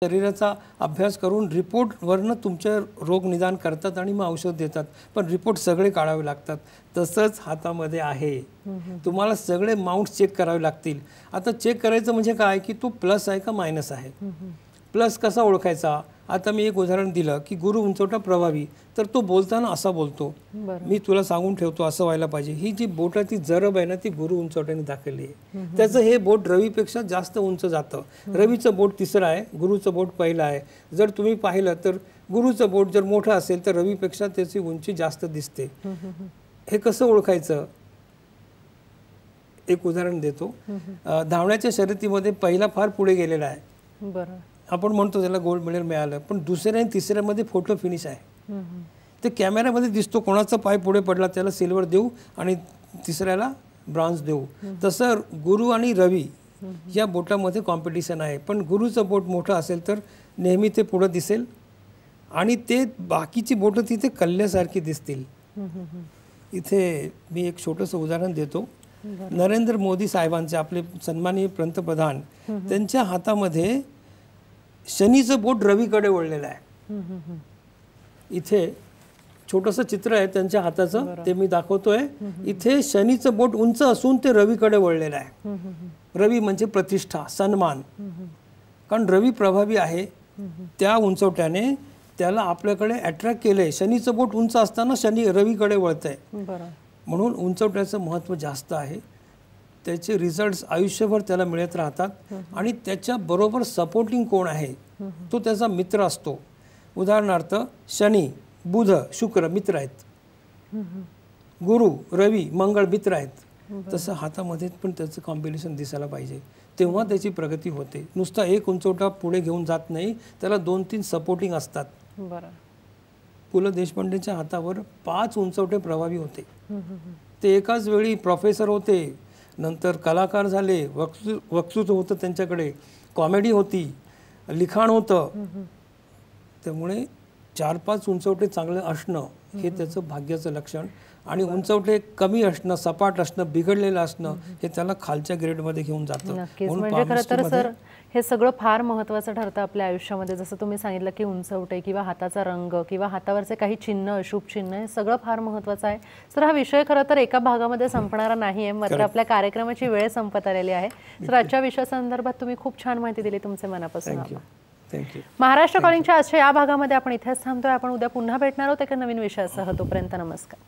शरीराचा अभ्यास करून रिपोर्टवरनं तुमचे रोग निदान करतात आणि मग औषध देतात, पण रिपोर्ट सगळे काढावे लागतात. तसंच हातामध्ये आहे. तुम्हाला सगळे माउंट्स चेक करावे लागतील. आता चेक करायचं म्हणजे काय की तो प्लस आहे का मायनस आहे. प्लस कसा ओळखायचा? आता मी एक उदाहरण दिलं की गुरु उंचवटा प्रभावी, तर तो बोलताना असा बोलतो, मी तुला सांगून ठेवतो असं व्हायला पाहिजे. ही जी बोटाची जरब आहे ना ती गुरु उंचवट्याने दाखवली आहे. त्याचं हे बोट रवीपेक्षा जास्त उंच जातं. रवीचं बोट तिसरं आहे, गुरुचं बोट पहिलं आहे. जर तुम्ही पाहिलं तर गुरुचं बोट जर मोठं असेल तर रवीपेक्षा त्याची उंची जास्त दिसते. हे कसं ओळखायचं? एक उदाहरण देतो. धावण्याच्या शर्यतीमध्ये पहिला फार पुढे गेलेला आहे. बरं. आपण म्हणतो त्याला गोल्ड मेडल मिळालं, पण दुसऱ्या आणि तिसऱ्यामध्ये फोटो फिनिश आहे. ते कॅमेऱ्यामध्ये दिसतो कोणाचा पाय पुढे पडला त्याला सिल्वर देऊ आणि तिसऱ्याला ब्रॉन्झ देऊ. तसं गुरु आणि रवी या बोटामध्ये कॉम्पिटिशन आहे. पण गुरुचं बोट मोठं असेल तर नेहमी ते पुढं दिसेल आणि ते बाकीची बोटं तिथे कल्ल्यासारखी दिसतील. इथे मी एक छोटंसं उदाहरण देतो. नरेंद्र मोदी साहेबांचे, आपले सन्माननीय पंतप्रधान, त्यांच्या हातामध्ये शनीचं बोट रवीकडे वळलेलं आहे. इथे छोटंसं चित्र आहे त्यांच्या हाताचं, ते मी दाखवतोय. इथे शनीचं बोट उंच असून ते रवीकडे वळलेलं आहे. रवी म्हणजे प्रतिष्ठा, सन्मान. कारण रवी प्रभावी आहे, त्या उंचवट्याने त्याला आपल्याकडे अट्रॅक्ट केलंय. शनीचं बोट उंच असताना शनी रवीकडे वळतंय, म्हणून उंचवट्याचं महत्त्व जास्त आहे. त्याचे रिझल्ट्स आयुष्यभर त्याला मिळत राहतात. आणि त्याच्या बरोबर सपोर्टिंग कोण आहे तो त्याचा मित्र असतो. उदाहरणार्थ शनी, बुध, शुक्र मित्र आहेत, गुरु, रवी, मंगळ मित्र आहेत. तसं हातामध्ये पण त्याचं कॉम्बिनेशन दिसायला पाहिजे, तेव्हा त्याची प्रगती होते. नुसता एक उंचवटा पुढे घेऊन जात नाही, त्याला 2-3 सपोर्टिंग असतात. पु ल देशपांडेच्या हातावर 5 उंचवटे प्रभावी होते. ते एकाच वेळी प्रोफेसर होते, नंतर कलाकार झाले, वक्तृत्व होतं त्यांच्याकडे, कॉमेडी होती, लिखाण होतं. त्यामुळे 4-5 उंचवटे चांगलं असणं हे त्याचं भाग्याचं लक्षण. आणि उंचवटे कमी असणं, सपाट असणं, बिघडलेलं असणं हे त्याला खालच्या ग्रेडमध्ये घेऊन जातं. म्हणजे खरं तर सर हे सगळं फार महत्त्वाचं ठरतं आपल्या आयुष्यामध्ये. जसं तुम्ही सांगितलं की उंचवटे किंवा हाताचा रंग किंवा हातावरचे काही चिन्ह, अशुभ चिन्ह, हे सगळं फार महत्त्वाचं आहे. सर हा विषय खरं तर एका भागामध्ये संपणारा नाही आहे, मात्र आपल्या कार्यक्रमाची वेळ संपत आलेली आहे. सर आजच्या विषयासंदर्भात तुम्ही खूप छान माहिती दिली, तुमचे मनापासून थँक्यू. महाराष्ट्र कॉलिंगच्या आजच्या या भागामध्ये आपण इथेच थांबतोय. आपण उद्या पुन्हा भेटणार आहोत एका नवीन विषयासह. तोपर्यंत नमस्कार.